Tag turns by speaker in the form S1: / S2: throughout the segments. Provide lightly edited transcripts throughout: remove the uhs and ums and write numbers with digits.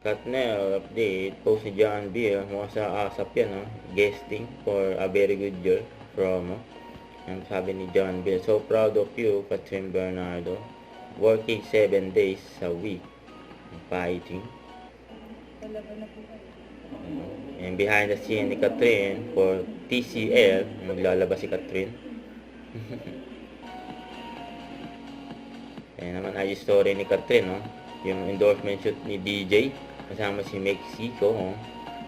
S1: Katnel update, post ni John B. Mukhang sa ASAP yan, no? Guesting for a very good year promo. Ang sabi ni John B. So proud of you, Katrin Bernardo. Working 7 days a week. Fighting. And behind the scene ni Katrin for TCL, maglalabas si Katrin. Ayan naman ay story ni Katrin, no? Yung endorsement shoot ni DJ kasama si Mexico, oh.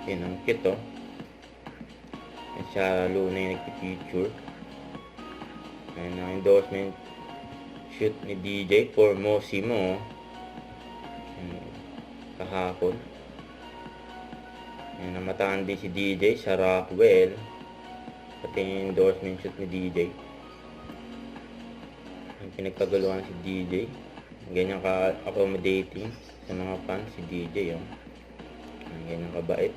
S1: Yun ang cute, oh. At siya Luna yung nagpipicture. Ayan ang endorsement shoot ni DJ for Mosimo, oh. Kahapon. Ayan, namataan din si DJ sa Rockwell. Pati yung endorsement shoot ni DJ. Ang pinagkagaluhan si DJ. Ganyan ka-accommodating sa mga fans si DJ, oh. Ganyan kabait.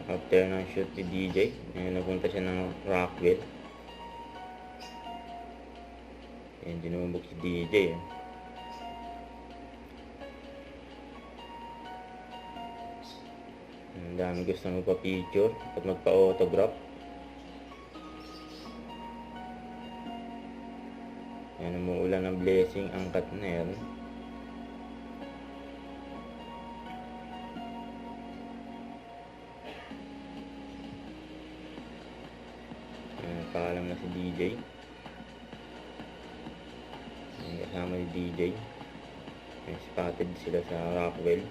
S1: After ng shoot ni DJ, napunta siya ng Rockwell. Ayan, dinumog si DJ, eh. Ang dami gusto magpa-picture at magpa-autograph. Ayan, umuulan ng blessing ang Katnel. Ayan, paalam na si DJ. Ayan, kasama ni DJ. Ayan, spotted sila sa Rockwell.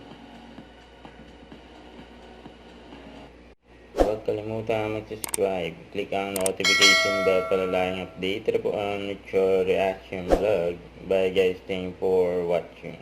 S1: Huwag kalimutan mag-subscribe. Click ang notification bell para laging update po ang mature reaction vlog. Bye guys, thank you for watching.